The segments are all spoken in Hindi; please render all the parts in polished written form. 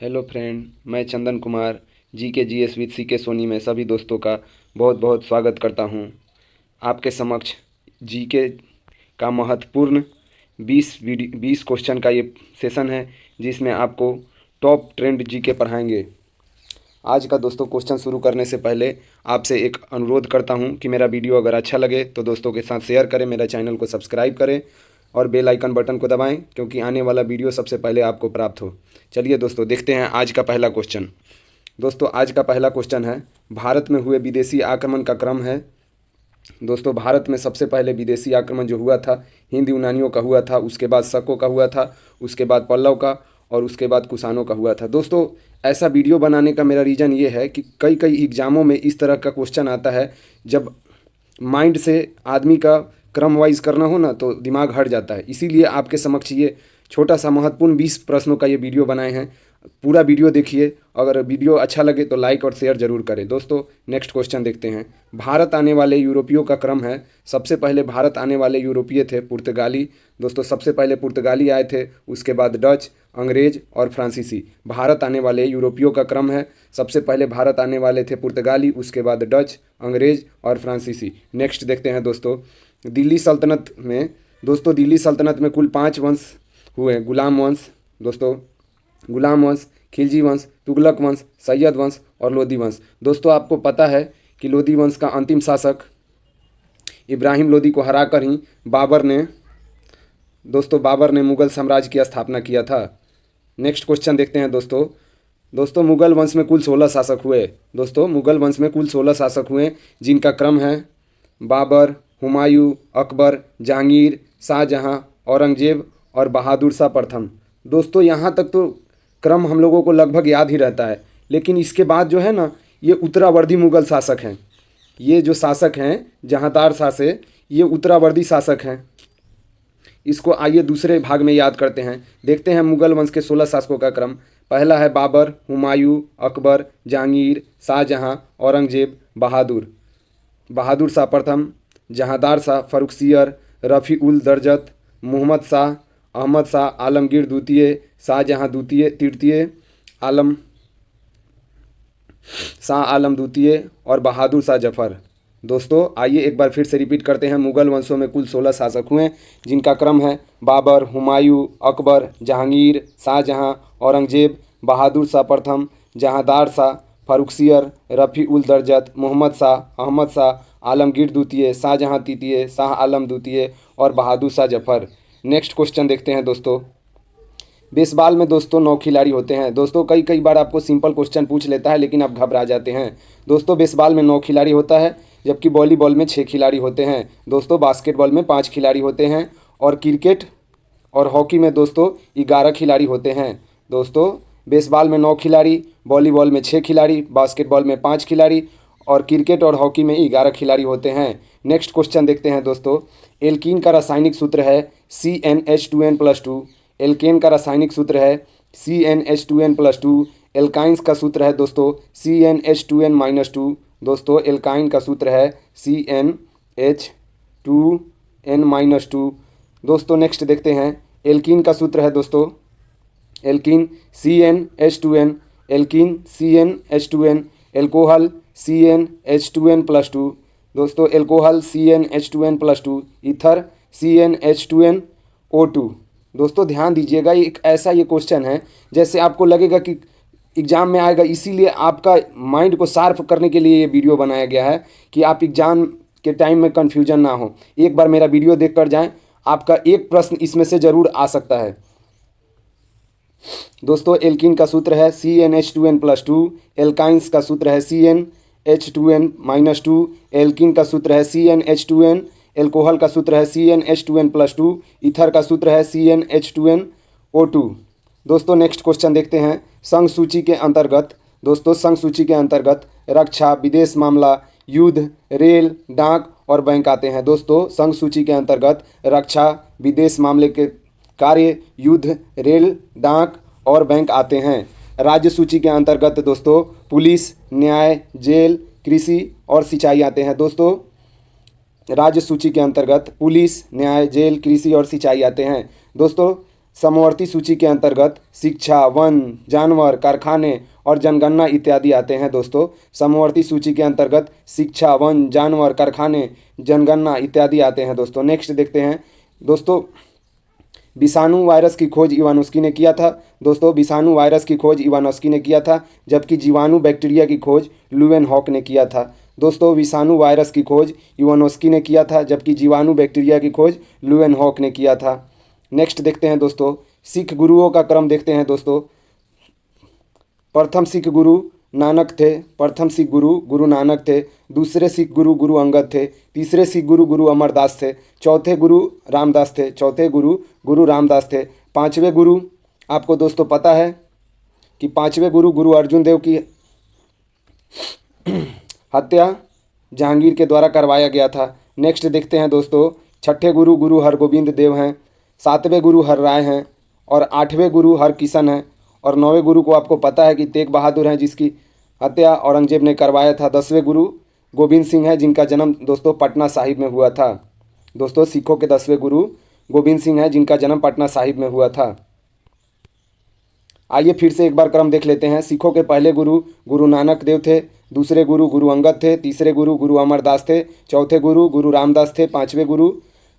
हेलो फ्रेंड, मैं Chandan Kumar GK GS with CK Soni में सभी दोस्तों का बहुत बहुत स्वागत करता हूं। आपके समक्ष GK का महत्वपूर्ण 20 क्वेश्चन का ये सेशन है, जिसमें आपको टॉप ट्रेंड GK पढ़ाएंगे। आज का दोस्तों क्वेश्चन शुरू करने से पहले आपसे एक अनुरोध करता हूं कि मेरा वीडियो अगर अच्छा लगे तो दोस्तों के साथ शेयर करें, मेरा चैनल को सब्सक्राइब करें और बेल आइकन बटन को दबाएं, क्योंकि आने वाला वीडियो सबसे पहले आपको प्राप्त हो। चलिए दोस्तों, देखते हैं आज का पहला क्वेश्चन। दोस्तों, आज का पहला क्वेश्चन है, भारत में हुए विदेशी आक्रमण का क्रम है। दोस्तों, भारत में सबसे पहले विदेशी आक्रमण जो हुआ था, हिंद यूनानियों का हुआ था, उसके बाद शकों का हुआ था, उसके बाद पल्लव का और उसके बाद कुषाणों का हुआ था। दोस्तों, ऐसा वीडियो बनाने का मेरा रीज़न ये है कि कई कई एग्ज़ामों में इस तरह का क्वेश्चन आता है, जब माइंड से आदमी का क्रम वाइज करना हो ना तो दिमाग हट जाता है। इसीलिए आपके समक्ष ये छोटा सा महत्वपूर्ण 20 प्रश्नों का ये वीडियो बनाए हैं। पूरा वीडियो देखिए, अगर वीडियो अच्छा लगे तो लाइक और शेयर ज़रूर करें। दोस्तों, नेक्स्ट क्वेश्चन देखते हैं। भारत आने वाले यूरोपियों का क्रम है। सबसे पहले भारत आने वाले यूरोपीय थे पुर्तगाली। दोस्तों, सबसे पहले पुर्तगाली आए थे, उसके बाद डच, अंग्रेज और फ्रांसीसी। भारत आने वाले यूरोपियों का क्रम है। सबसे पहले भारत आने वाले थे पुर्तगाली, उसके बाद डच, अंग्रेज और फ्रांसीसी। नेक्स्ट देखते हैं दोस्तों, दिल्ली सल्तनत में। दोस्तों, दिल्ली सल्तनत में कुल 5 वंश हुए। गुलाम वंश, दोस्तों गुलाम वंश, खिलजी वंश, तुगलक वंश, सैयद वंश और लोदी वंश। दोस्तों, आपको पता है कि लोदी वंश का अंतिम शासक इब्राहिम लोदी को हराकर ही बाबर ने मुगल साम्राज्य की स्थापना किया था। नेक्स्ट क्वेश्चन देखते हैं दोस्तों, मुगल वंश में कुल 16 शासक हुए। दोस्तों, मुगल वंश में कुल 16 शासक हुए, जिनका क्रम है बाबर, हुमायूं, अकबर, जहांगीर, शाहजहां, औरंगजेब और बहादुर शाह प्रथम। दोस्तों, यहाँ तक तो क्रम हम लोगों को लगभग याद ही रहता है, लेकिन इसके बाद जो है ना, ये उत्तरावर्ती मुगल शासक हैं। ये जो शासक हैं जहांदार शाह से, ये उत्तरावर्ती शासक हैं। इसको आइए दूसरे भाग में याद करते हैं। देखते हैं मुगल वंश के 16 शासकों का क्रम। पहला है बाबर, हुमायूं, अकबर, जहांगीर, शाहजहां, औरंगजेब, बहादुर शाह प्रथम, जहांदार शाह, फर्रुखसियर, रफ़ी उल दरजत, मोहम्मद शाह, अहमद शाह, आलमगीर द्वितीय, शाहजहां तृतीय, शाह आलम द्वितीय और बहादुर शाह जफर। दोस्तों, आइए एक बार फिर से रिपीट करते हैं। मुगल वंशों में कुल 16 शासक हुए, जिनका क्रम है बाबर, हुमायूं, अकबर, जहांगीर, शाहजहां, औरंगजेब, बहादुर शाह प्रथम, जहांदार शाह, फर्रुखसियर, रफ़ी उल दरजत, मोहम्मद शाह, अहमद शाह, आलमगीर द्वितीय, शाहजहां तृतीय, शाह आलम द्वितीय और बहादुर शाह जफर। नेक्स्ट क्वेश्चन देखते हैं दोस्तों। बेसबॉल में दोस्तों 9 खिलाड़ी होते हैं। दोस्तों, कई बार आपको सिंपल क्वेश्चन पूछ लेता है, लेकिन आप घबरा जाते हैं। दोस्तों, बेसबॉल में 9 खिलाड़ी होता है, जबकि वॉलीबॉल में 6 खिलाड़ी होते हैं। दोस्तों, बास्केटबॉल में 5 खिलाड़ी होते हैं और क्रिकेट और हॉकी में दोस्तों 11 खिलाड़ी होते हैं। दोस्तों, बेसबॉल में 9 खिलाड़ी, वॉलीबॉल में 6 खिलाड़ी, बास्केटबॉल में 5 खिलाड़ी और क्रिकेट और हॉकी में 11 खिलाड़ी होते हैं। नेक्स्ट क्वेश्चन देखते हैं दोस्तों। एल्कीन का रासायनिक सूत्र है CnH2n+2। एल्केन का रासायनिक सूत्र है CnH2n+2। एल्काइंस का सूत्र है दोस्तों CnH2n-2। दोस्तों, एल्काइन का सूत्र है CnH2n-2। दोस्तों, नेक्स्ट देखते हैं। एल्कीन का सूत्र है दोस्तों alkene CnH2n, alkene CnH2n, alcohol CnH2n+2। दोस्तों, एल्कोहल CnH2n+2, ईथर CnH2nO2। दोस्तों, ध्यान दीजिएगा, ये एक ऐसा ये क्वेश्चन है जैसे आपको लगेगा कि एग्ज़ाम में आएगा, इसीलिए आपका माइंड को शार्प करने के लिए ये वीडियो बनाया गया है कि आप एग्ज़ाम के टाइम में कन्फ्यूजन ना हो। एक बार मेरा वीडियो देख कर जाएँ, आपका एक प्रश्न इसमें से ज़रूर आ सकता है। दोस्तों, एल्कीन का सूत्र है CnH2n+2, एल्काइंस का सूत्र है CnH2n-2, एल्कीन का सूत्र है CnH2n, एल्कोहल का सूत्र है CnH2n+2, ईथर का सूत्र है CnH2nO2। दोस्तों, नेक्स्ट क्वेश्चन देखते हैं। संघ सूची के अंतर्गत रक्षा, विदेश मामला, युद्ध, रेल, डाक और बैंक आते हैं। दोस्तों, संघ सूची के अंतर्गत रक्षा, विदेश मामले के कार्य, युद्ध, रेल, डाक और बैंक आते हैं। राज्य सूची के अंतर्गत दोस्तों पुलिस, न्याय, जेल, कृषि और सिंचाई आते हैं। दोस्तों, राज्य सूची के अंतर्गत पुलिस, न्याय, जेल, कृषि और सिंचाई आते हैं। दोस्तों, समवर्ती सूची के अंतर्गत शिक्षा, वन, जानवर, कारखाने और जनगणना इत्यादि आते हैं दोस्तों। समवर्ती सूची के अंतर्गत शिक्षा, वन, जानवर, कारखाने, जनगणना इत्यादि आते हैं दोस्तों। नेक्स्ट देखते हैं दोस्तों, विषाणु वायरस की खोज इवानोस्की ने किया था। दोस्तों विषाणु वायरस की खोज इवानोस्की ने किया था, जबकि जीवाणु बैक्टीरिया की खोज लुवेनहॉक ने किया था। दोस्तों विषाणु वायरस की खोज इवानोस्की ने किया था, जबकि जीवाणु बैक्टीरिया की खोज लुवेनहॉक ने किया था। नेक्स्ट देखते हैं दोस्तों, सिख गुरुओं का क्रम देखते हैं दोस्तों। प्रथम सिख गुरु नानक थे, प्रथम सिख गुरु गुरु नानक थे। दूसरे सिख गुरु गुरु अंगद थे। तीसरे सिख गुरु गुरु अमरदास थे। चौथे गुरु रामदास थे। चौथे गुरु गुरु रामदास थे। पांचवें गुरु आपको दोस्तों पता है कि पांचवें गुरु गुरु अर्जुन देव की हत्या जहांगीर के द्वारा करवाया गया था। नेक्स्ट देखते हैं दोस्तों, छठे गुरु गुरु हरगोविंद देव हैं। सातवें गुरु हरराय हैं और आठवें गुरु हरकिशन हैं और नौवें गुरु को आपको पता है कि तेग बहादुर हैं, जिसकी हत्या औरंगजेब ने करवाया था। 10वें गुरु गोविंद सिंह है, जिनका जन्म दोस्तों पटना साहिब में हुआ था। दोस्तों सिखों के 10वें गुरु गोविंद सिंह है, जिनका जन्म पटना साहिब में हुआ था। आइए फिर से एक बार क्रम देख लेते हैं। सिखों के पहले गुरु गुरु नानक देव थे। दूसरे गुरु गुरु अंगद थे। तीसरे गुरु गुरु अमरदास थे। चौथे गुरु गुरु रामदास थे। पांचवें गुरु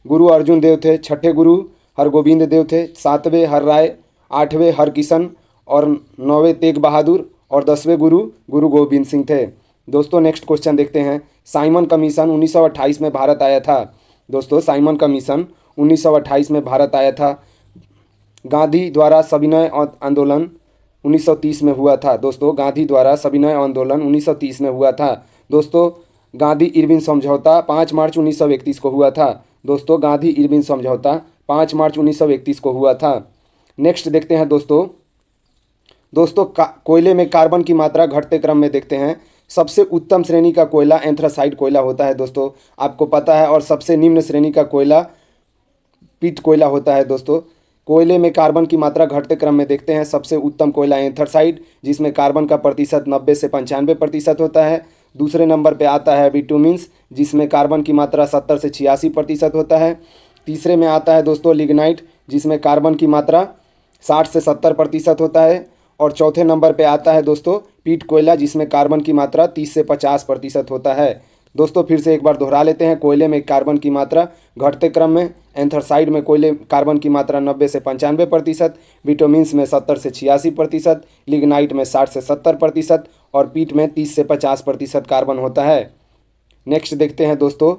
गुरु अर्जुन देव थे। छठे गुरु हरगोविंद देव थे। सातवें हरराय, आठवें हरकिशन और नौवें तेग बहादुर और 10वें गुरु गुरु गोविंद सिंह थे। दोस्तों नेक्स्ट क्वेश्चन देखते हैं। साइमन कमीशन 1928 में भारत आया था। दोस्तों साइमन कमीशन 1928 में भारत आया था। गांधी द्वारा सविनय आंदोलन 1930 में हुआ था। दोस्तों गांधी द्वारा सविनय आंदोलन 1930 में हुआ था। दोस्तों गांधी इरविन समझौता 5 मार्च 1931 को हुआ था। दोस्तों गांधी इरविन समझौता 5 मार्च 1931 को हुआ था। नेक्स्ट देखते हैं दोस्तों, कोयले में कार्बन की मात्रा घटते क्रम में देखते हैं। सबसे उत्तम श्रेणी का कोयला एंथ्रासाइट कोयला होता है दोस्तों, आपको पता है। और सबसे निम्न श्रेणी का कोयला पीट कोयला होता है। दोस्तों कोयले में कार्बन की मात्रा घटते क्रम में देखते हैं। सबसे उत्तम कोयला एंथ्रासाइट, जिसमें कार्बन का प्रतिशत 90 से 95% होता है। दूसरे नंबर पर आता है बिटुमिन्स, जिसमें कार्बन की मात्रा 70 से 86% होता है। तीसरे में आता है दोस्तों लिग्नाइट, जिसमें कार्बन की मात्रा 60 से 70% होता है। और चौथे नंबर पे आता है दोस्तों पीट कोयला, जिसमें कार्बन की मात्रा 30 से 50% होता है। दोस्तों फिर से एक बार दोहरा लेते हैं। कोयले में कार्बन की मात्रा घटते क्रम में, एंथ्रासाइड में कोयले कार्बन की मात्रा 90 से 95%, विटामिन्स में 70 से 86%, लिग्नाइट में 60 से 70% और पीट में 30 से 50% कार्बन होता है। नेक्स्ट देखते हैं दोस्तों,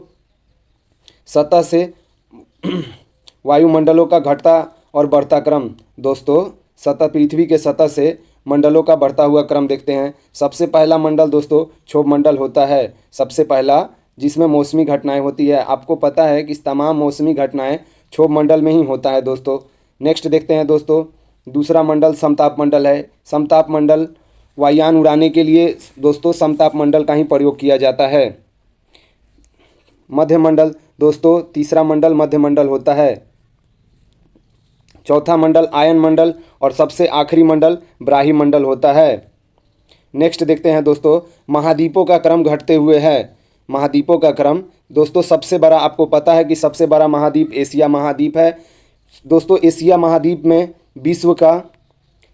सतह से वायुमंडलों का घटता और बढ़ता क्रम। दोस्तों सतह, पृथ्वी के सतह से मंडलों का बढ़ता हुआ क्रम देखते हैं। सबसे पहला मंडल दोस्तों क्षोभ मंडल होता है, सबसे पहला, जिसमें मौसमी घटनाएं होती है। आपको पता है कि तमाम मौसमी घटनाएं क्षोभ मंडल में ही होता है दोस्तों। नेक्स्ट देखते हैं दोस्तों, दूसरा मंडल समताप मंडल है। समताप मंडल वायुयान उड़ाने के लिए दोस्तों समताप मंडल का ही प्रयोग किया जाता है। मध्य मंडल दोस्तों, तीसरा मंडल मध्य मंडल होता है। चौथा मंडल आयन मंडल और सबसे आखिरी मंडल ब्राही मंडल होता है। नेक्स्ट देखते हैं दोस्तों, महाद्वीपों का क्रम घटते हुए है। महाद्वीपों का क्रम दोस्तों, सबसे बड़ा, आपको पता है कि सबसे बड़ा महाद्वीप एशिया महाद्वीप है। दोस्तों एशिया महाद्वीप में विश्व का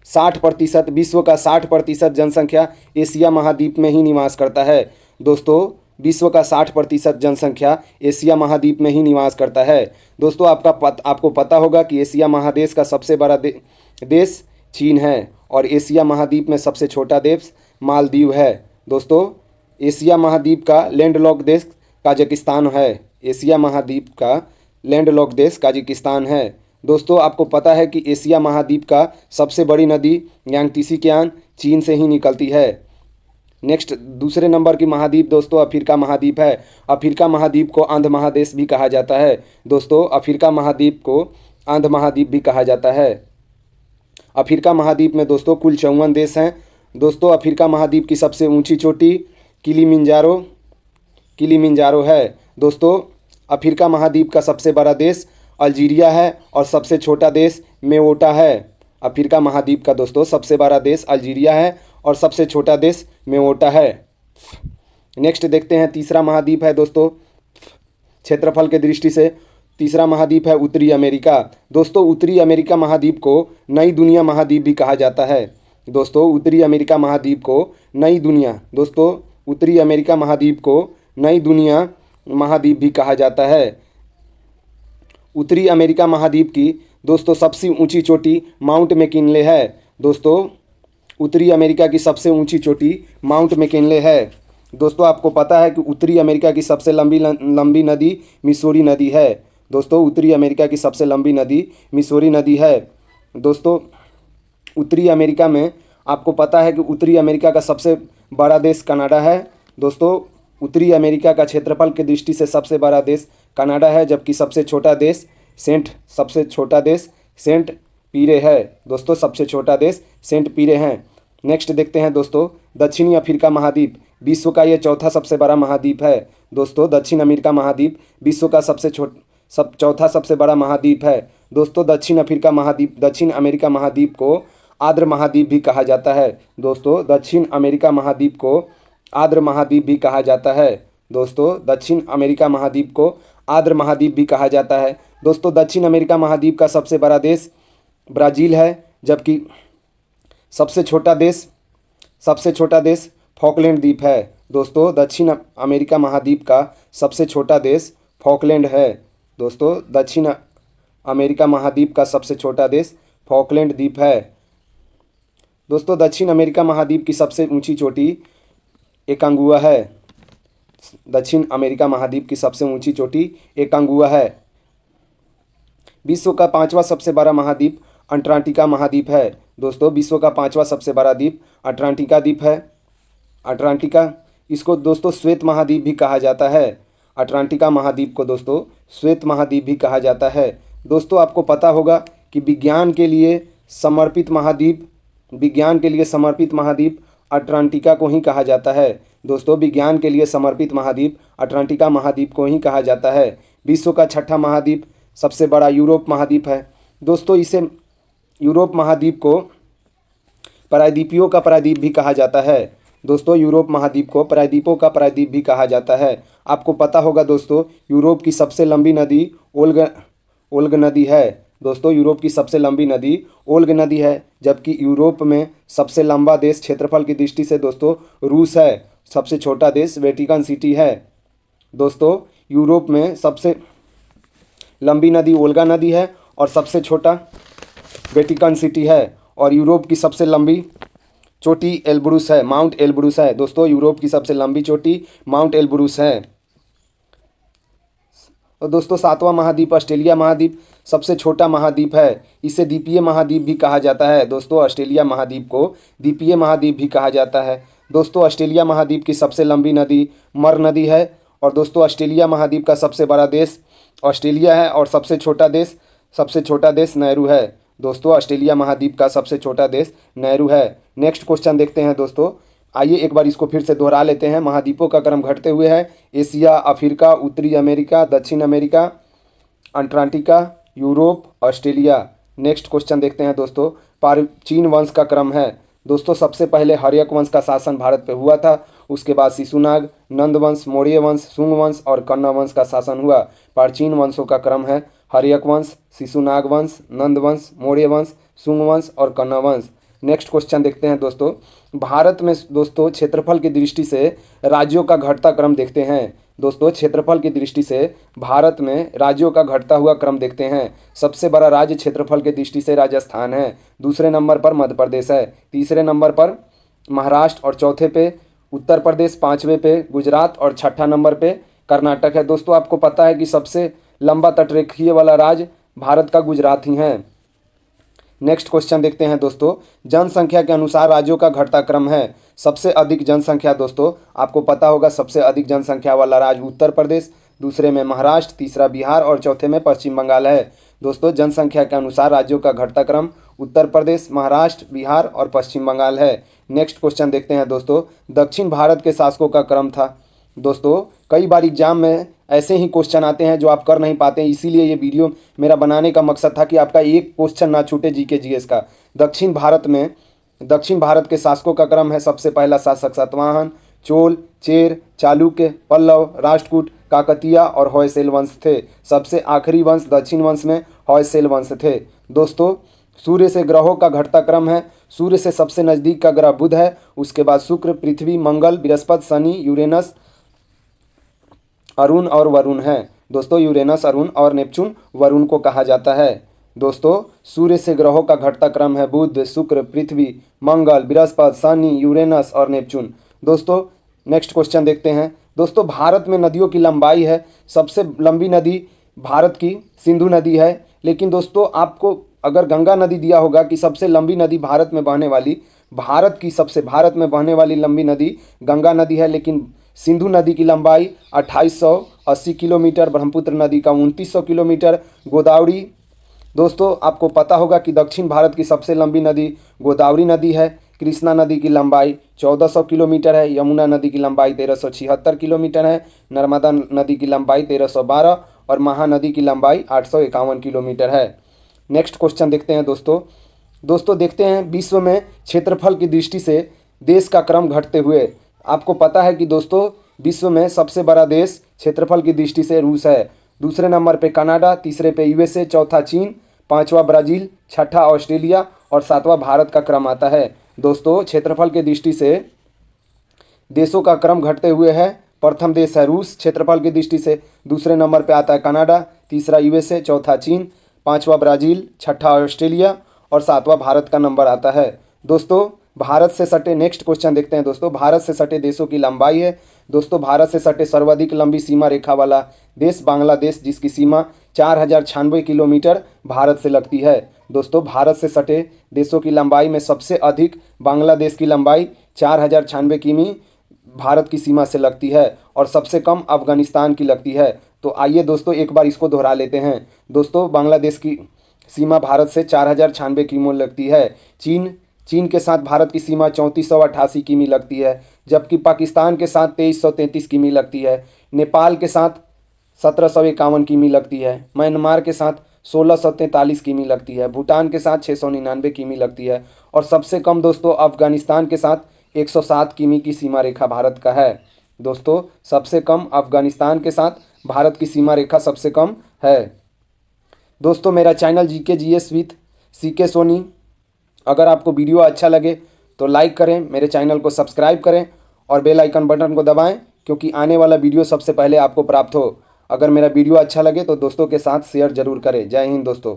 60% जनसंख्या एशिया महाद्वीप में ही निवास करता है। दोस्तों विश्व का 60% जनसंख्या एशिया महाद्वीप में ही निवास करता है। दोस्तों आपको पता होगा कि एशिया महादेश का सबसे बड़ा देश चीन है और एशिया महाद्वीप में सबसे छोटा देश मालदीव है। दोस्तों एशिया महाद्वीप का लैंडलॉक देश काजाकिस्तान है। एशिया महाद्वीप का लैंडलॉक देश काजाकिस्तान है। दोस्तों आपको पता है कि एशिया महाद्वीप का सबसे बड़ी नदी यांगत्से चीन से ही निकलती है। नेक्स्ट दूसरे नंबर की महाद्वीप दोस्तों अफ्रीका महाद्वीप है। अफ्रीका महाद्वीप को आंध्र महादेश भी कहा जाता है। दोस्तों अफ्रीका महाद्वीप को आंध्र महाद्वीप भी कहा जाता है। अफ्रीका महाद्वीप में दोस्तों कुल 54 देश हैं। दोस्तों अफ्रीका महाद्वीप की सबसे ऊंची चोटी किलिमिंजारो है। दोस्तों अफ्रीका महाद्वीप का सबसे बड़ा देश अल्जीरिया है और सबसे छोटा देश मेओटा है। अफ्रीका महाद्वीप का दोस्तों सबसे बड़ा देश अल्जीरिया है और सबसे छोटा देश मेओटा है। नेक्स्ट देखते हैं, तीसरा महाद्वीप है दोस्तों क्षेत्रफल के दृष्टि से तीसरा महाद्वीप है उत्तरी अमेरिका। दोस्तों उत्तरी अमेरिका महाद्वीप को नई दुनिया महाद्वीप भी कहा जाता है। दोस्तों उत्तरी अमेरिका महाद्वीप को नई दुनिया दोस्तों उत्तरी अमेरिका महाद्वीप को नई दुनिया महाद्वीप भी कहा जाता है। उत्तरी अमेरिका महाद्वीप की दोस्तों सबसे ऊंची चोटी माउंट मैकिनले है। दोस्तों उत्तरी अमेरिका की सबसे ऊंची चोटी माउंट मैकिनले है। दोस्तों आपको पता है कि उत्तरी अमेरिका की सबसे लंबी नदी मिसौरी नदी है। दोस्तों उत्तरी अमेरिका की सबसे लंबी नदी मिसौरी नदी है। दोस्तों उत्तरी अमेरिका में आपको पता है कि उत्तरी अमेरिका का सबसे बड़ा देश कनाडा है। दोस्तों उत्तरी अमेरिका का क्षेत्रफल की दृष्टि से सबसे बड़ा देश कनाडा है, जबकि सबसे छोटा देश सेंट पीरे है। दोस्तों सबसे छोटा देश सेंट पीरे हैं। नेक्स्ट देखते हैं दोस्तों दक्षिणी अफ्रीका महाद्वीप विश्व का यह चौथा सबसे बड़ा महाद्वीप है। दोस्तों दक्षिण अमेरिका महाद्वीप विश्व का चौथा सबसे बड़ा महाद्वीप है। दोस्तों दक्षिण अमेरिका महाद्वीप को आर्द्र महाद्वीप भी कहा जाता है। दोस्तों दक्षिण अमेरिका महाद्वीप को आर्द्र महाद्वीप भी कहा जाता है। दोस्तों दक्षिण अमेरिका महाद्वीप को आर्द्र महाद्वीप भी कहा जाता है। दोस्तों दक्षिण अमेरिका महाद्वीप का सबसे बड़ा देश ब्राज़ील है, जबकि सबसे छोटा देश फॉकलैंड द्वीप है। दोस्तों दक्षिण अमेरिका महाद्वीप का सबसे छोटा देश फॉकलैंड है। दोस्तों दक्षिण अमेरिका महाद्वीप का सबसे छोटा देश फॉकलैंड द्वीप है। दोस्तों दक्षिण अमेरिका महाद्वीप की सबसे ऊंची चोटी एकांगुआ है। दक्षिण अमेरिका महाद्वीप की सबसे ऊंची चोटी एकांगुआ है। विश्व का पांचवा सबसे बड़ा महाद्वीप अंटार्कटिका महाद्वीप है। दोस्तों विश्व का पांचवा सबसे बड़ा द्वीप अंटार्कटिका द्वीप है। अंटार्कटिका इसको दोस्तों श्वेत महाद्वीप भी कहा जाता है। अंटार्कटिका महाद्वीप को दोस्तों श्वेत महाद्वीप भी कहा जाता है। दोस्तों आपको पता होगा कि विज्ञान के लिए समर्पित महाद्वीप अंटार्कटिका को ही कहा जाता है। दोस्तों विज्ञान के लिए समर्पित महाद्वीप अंटार्कटिका महाद्वीप को ही कहा जाता है। विश्व का छठा महाद्वीप सबसे बड़ा यूरोप महाद्वीप है। दोस्तों इसे यूरोप महाद्वीप को प्रायद्वीपियों का प्रायद्वीप भी कहा जाता है। दोस्तों यूरोप महाद्वीप को प्रायद्वीपों का प्रायद्वीप भी कहा जाता है। आपको पता होगा दोस्तों यूरोप की सबसे लंबी नदी ओल्ग नदी है। दोस्तों यूरोप की सबसे लंबी नदी ओल्ग नदी है, जबकि यूरोप में सबसे लंबा देश क्षेत्रफल की दृष्टि से दोस्तों रूस है। सबसे छोटा देश वेटिकन सिटी है। दोस्तों यूरोप में सबसे लंबी नदी ओल्गा नदी है और सबसे छोटा वेटिकन सिटी है। और यूरोप की सबसे लंबी चोटी एल्ब्रूस है, माउंट एल्ब्रूस है। दोस्तों यूरोप की सबसे लंबी चोटी माउंट एल्ब्रूस है। और दोस्तों सातवां महाद्वीप ऑस्ट्रेलिया महाद्वीप सबसे छोटा महाद्वीप है। इसे द्वीपीय महाद्वीप भी कहा जाता है। दोस्तों ऑस्ट्रेलिया महाद्वीप को द्वीपीय महाद्वीप भी कहा जाता है। दोस्तों ऑस्ट्रेलिया महाद्वीप की सबसे लंबी नदी मर नदी है। और दोस्तों ऑस्ट्रेलिया महाद्वीप का सबसे बड़ा देश ऑस्ट्रेलिया है और सबसे छोटा देश नेहरू है। दोस्तों ऑस्ट्रेलिया महाद्वीप का सबसे छोटा देश नेहरू है। नेक्स्ट क्वेश्चन देखते हैं दोस्तों। आइए एक बार इसको फिर से दोहरा लेते हैं। महाद्वीपों का क्रम घटते हुए है। एशिया, अफ्रीका, उत्तरी अमेरिका, दक्षिण America, Antarctica, Europe, Australia. Next question देखते हैं दोस्तों। प्राचीन वंश का क्रम है। दोस्तों सबसे पहले हर्यक वंश का शासन भारत पे हुआ था। उसके बाद शिशुनाग, नंद वंश, मौर्य वंश, शुंग वंश और कन्ना वंश का शासन हुआ। प्राचीन वंशों का क्रम है हर्यक वंश, शिशुनाग वंश, नंद वंश, मौर्य वंश, शुंग वंश और कन्ना वंश। नेक्स्ट क्वेश्चन देखते हैं दोस्तों। भारत में दोस्तों क्षेत्रफल की दृष्टि से राज्यों का घटता क्रम देखते हैं। दोस्तों क्षेत्रफल की दृष्टि से भारत में राज्यों का घटता हुआ क्रम देखते हैं। सबसे बड़ा राज्य क्षेत्रफल की दृष्टि से राजस्थान है। दूसरे नंबर पर मध्य प्रदेश है। तीसरे नंबर पर महाराष्ट्र और चौथे पे उत्तर प्रदेश, पाँचवें पे गुजरात और छठा नंबर पे कर्नाटक है। दोस्तों आपको पता है कि सबसे लंबा तटरेखीय वाला राज्य भारत का गुजरात ही है। नेक्स्ट क्वेश्चन देखते हैं दोस्तों। जनसंख्या के अनुसार राज्यों का घटता क्रम है। सबसे अधिक जनसंख्या दोस्तों आपको पता होगा सबसे अधिक जनसंख्या वाला राज्य उत्तर प्रदेश, दूसरे में महाराष्ट्र, तीसरा बिहार और चौथे में पश्चिम बंगाल है। दोस्तों जनसंख्या के अनुसार राज्यों का घटता क्रम उत्तर प्रदेश, महाराष्ट्र, बिहार और पश्चिम बंगाल है। नेक्स्ट क्वेश्चन देखते हैं दोस्तों। दक्षिण भारत के शासकों का क्रम था। दोस्तों कई बार एग्जाम में ऐसे ही क्वेश्चन आते हैं जो आप कर नहीं पाते हैं, इसीलिए ये वीडियो मेरा बनाने का मकसद था कि आपका एक क्वेश्चन ना छूटे जीके जीएस का। दक्षिण भारत के शासकों का क्रम है। सबसे पहला शासक सातवाहन, चोल, चेर, चालुक्य, पल्लव, राष्ट्रकूट, काकतीय और होयसल वंश थे। सबसे आखिरी वंश दक्षिण वंश में होयसल वंश थे। दोस्तों, सूर्य से ग्रहों का घटता क्रम है। सूर्य से सबसे नज़दीक का ग्रह बुध है, उसके बाद शुक्र, पृथ्वी, मंगल, बृहस्पति, शनि, यूरेनस, अरुण और वरुण है। दोस्तों, यूरेनस, अरुण और नेपच्यून वरुण को कहा जाता है। दोस्तों, सूर्य से ग्रहों का घटता क्रम है बुध, शुक्र, पृथ्वी, मंगल, बृहस्पति, शनि, यूरेनस और नेपच्यून। दोस्तों, नेक्स्ट क्वेश्चन देखते हैं। दोस्तों, भारत में नदियों की लंबाई है। सबसे लंबी नदी भारत की सिंधु नदी है। लेकिन दोस्तों, आपको अगर गंगा नदी दिया होगा कि सबसे लंबी नदी भारत में बहने वाली, भारत में बहने वाली लंबी नदी गंगा नदी है। लेकिन सिंधु नदी की लंबाई 2880 किलोमीटर, ब्रह्मपुत्र नदी का 2900 किलोमीटर, गोदावरी, दोस्तों आपको पता होगा कि दक्षिण भारत की सबसे लंबी नदी गोदावरी नदी है। कृष्णा नदी की लंबाई 1400 किलोमीटर है। यमुना नदी की लंबाई 1376 किलोमीटर है। नर्मदा नदी की लंबाई 1312 और महानदी की लंबाई 851 किलोमीटर है। नेक्स्ट क्वेश्चन देखते हैं दोस्तों देखते हैं विश्व में क्षेत्रफल की दृष्टि से देश का क्रम घटते हुए। आपको पता है कि दोस्तों विश्व में सबसे बड़ा देश क्षेत्रफल की दृष्टि से रूस है। दूसरे नंबर पे कनाडा, तीसरे पे यूएसए, चौथा चीन, पांचवा ब्राज़ील, छठा ऑस्ट्रेलिया और सातवां भारत का क्रम आता है। दोस्तों, क्षेत्रफल की दृष्टि से देशों का क्रम घटते हुए है। प्रथम देश है रूस क्षेत्रफल की दृष्टि से, दूसरे नंबर पे आता है कनाडा, तीसरा यूएसए, चौथा चीन, पांचवा ब्राज़ील, छठा ऑस्ट्रेलिया और सातवां भारत का नंबर आता है। दोस्तों, भारत से सटे नेक्स्ट क्वेश्चन देखते हैं। दोस्तों, भारत से सटे देशों की लंबाई है। दोस्तों, भारत से सटे सर्वाधिक लंबी सीमा रेखा वाला देश बांग्लादेश, जिसकी सीमा 4096 किलोमीटर भारत से लगती है। दोस्तों, भारत से सटे देशों की लंबाई में सबसे अधिक बांग्लादेश की लंबाई 4096 किमी भारत की सीमा से लगती है और सबसे कम अफगानिस्तान की लगती है। तो आइए दोस्तों एक बार इसको दोहरा लेते हैं। दोस्तों, बांग्लादेश की सीमा भारत से 4096 किमी लगती है। चीन के साथ भारत की सीमा 3488 किमी लगती है, जबकि पाकिस्तान के साथ 2333 किमी लगती है। नेपाल के साथ 1751 किमी लगती है। म्यांमार के साथ 1643 किमी लगती है। भूटान के साथ 699 किमी लगती है और सबसे कम दोस्तों अफगानिस्तान के साथ 107 किमी की सीमा रेखा भारत का है। दोस्तों, सबसे कम अफगानिस्तान के साथ भारत की सीमा रेखा सबसे कम है। दोस्तों, मेरा channel GK GS with CK Soni, अगर आपको वीडियो अच्छा लगे तो लाइक करें, मेरे चैनल को सब्सक्राइब करें और बेल आइकन बटन को दबाएं, क्योंकि आने वाला वीडियो सबसे पहले आपको प्राप्त हो। अगर मेरा वीडियो अच्छा लगे तो दोस्तों के साथ शेयर जरूर करें। जय हिंद दोस्तों।